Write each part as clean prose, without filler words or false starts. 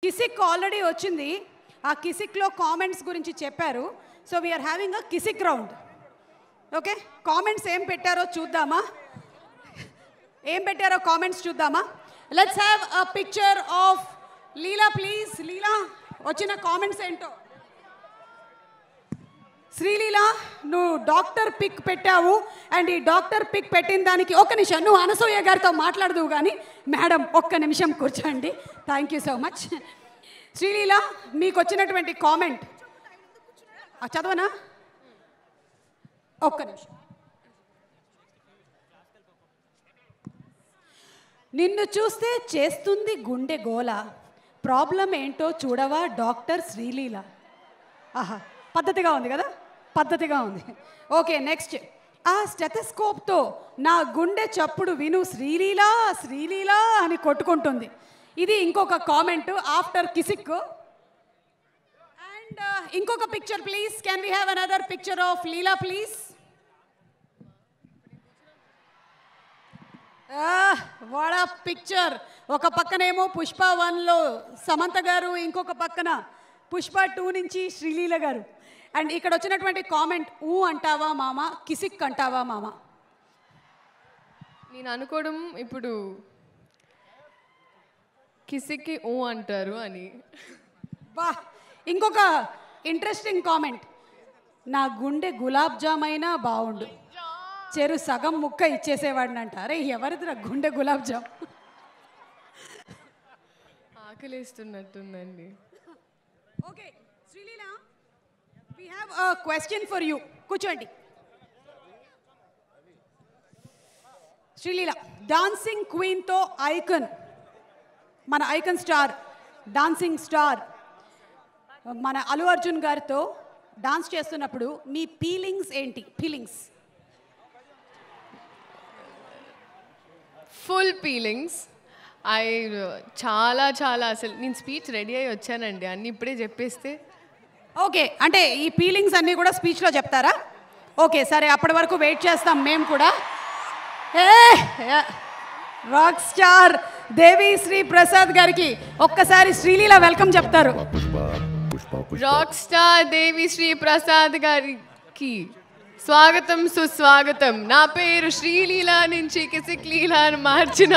Kissik already వచ్చింది. ఆ కిసిక్లో comments గురించి చెప్పారు. So we're having a Kissik round. Okay, comments ఏం పెట్టారో చూద్దామా? కామెంట్స్ చూద్దామా? Let's have a picture of Leela please. Leela, వచ్చిన కామెంట్స్ ఏంటో. శ్రీలీల, నువ్వు డాక్టర్ పిక్ పెట్టావు అండ్ ఈ డాక్టర్ పిక్ పెట్టిన దానికి ఒక్క నిమిషం నువ్వు అనసూయ గారితో మాట్లాడదువు కానీ మేడం ఒక్క నిమిషం కూర్చోండి. Thank you so much. Sreeleela, మీకు వచ్చినటువంటి కామెంట్ చదవనా? ఒక్క నిమిషం. నిన్ను చూస్తే చేస్తుంది గుండె గోల, ప్రాబ్లం ఏంటో చూడవా డాక్టర్ శ్రీలీల. ఆహా, పద్ధతిగా ఉంది కదా, పద్ధతిగా ఉంది. Okay, next. ఆ స్టెథోస్కోప్తో నా గుండె చప్పుడు విను శ్రీలీలా శ్రీలీలా అని కొట్టుకుంటుంది. ఇది ఇంకొక కామెంట్ ఆఫ్టర్ కిసిక్. అండ్ ఇంకొక picture please. Can we have another picture of Leela please? What ఆ పిక్చర్. ఒక పక్కనేమో పుష్ప 1లో సమంత గారు, ఇంకొక పక్కన పుష్ప 2 నుంచి శ్రీలీల గారు. అండ్ ఇక్కడ వచ్చినటువంటి కామెంట్, ఊ అంటావా మామ, కిసిక్ అంటావా మామ? నేను అనుకోవడం ఇప్పుడు కిసిక్కి ఊ అంటారు అని. బా, ఇంకొక ఇంట్రెస్టింగ్ కామెంట్, నా గుండె గులాబ్ జామ్ అయినా బాగుండు, చెరు సగం ముక్క ఇచ్చేసేవాడిని అంట. అరే ఎవరిదిరా గుండె గులాబ్ జామ్? ఆకలిస్తున్నట్టుందండి. Okay Sreeleela, we have a question for you. కూర్చోండి. శ్రీలీల, డాన్సింగ్ క్వీన్తో ఐకన్, మన ఐకన్ స్టార్, డాన్సింగ్ స్టార్ మన అల్లు అర్జున్ గారితో డాన్స్ చేస్తున్నప్పుడు మీ ఫీలింగ్స్ ఏంటి? ఫీలింగ్స్? Full feelings. చాలా చాలా అసలు నేను స్పీచ్ రెడీ అయ్యి వచ్చానండి, అన్నీ ఇప్పుడే చెప్పేస్తే. ఓకే, అంటే ఈ ఫీలింగ్స్ అన్నీ కూడా స్పీచ్లో చెప్తారా? ఓకే సరే, అప్పటి వరకు వెయిట్ చేస్తాం మేము కూడా. రాక్ స్టార్ దేవి శ్రీ ప్రసాద్ గారికి ఒక్కసారి శ్రీలీల వెల్కమ్ చెప్తారు. రాక్ స్టార్ దేవి శ్రీ ప్రసాద్ గారికి స్వాగతం సుస్వాగతం. నా పేరు శ్రీలీల నుంచి కిసిక్ లీలా అని మార్చిన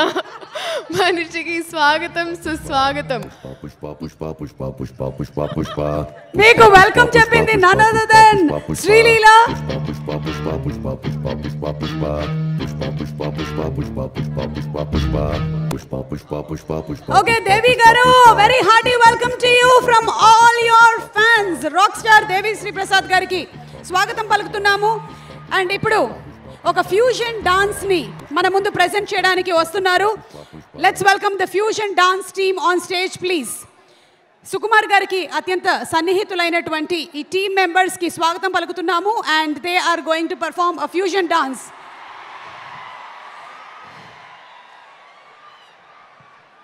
మనిషికి స్వాగతం సుస్వాగతం. మీకు వెల్కమ్ చెప్పింది none other than Sreeleela. Okay Devi గారు, very hearty welcome to you from all your fans. Rock star Devi Sri Prasad గారికి స్వాగతం పలుకుతున్నాము. అండ్ ఇప్పుడు ఒక ఫ్యూజన్ డాన్స్ని మన ముందు ప్రెజెంట్ చేయడానికి వస్తున్నారు. Let's welcome the fusion dance team on stage please. Sukumar గారికి అత్యంత సన్నిహితులైనటువంటి ఈ టీమ్ మెంబర్స్కి స్వాగతం పలుకుతున్నాము. And they are going to perform a fusion dance.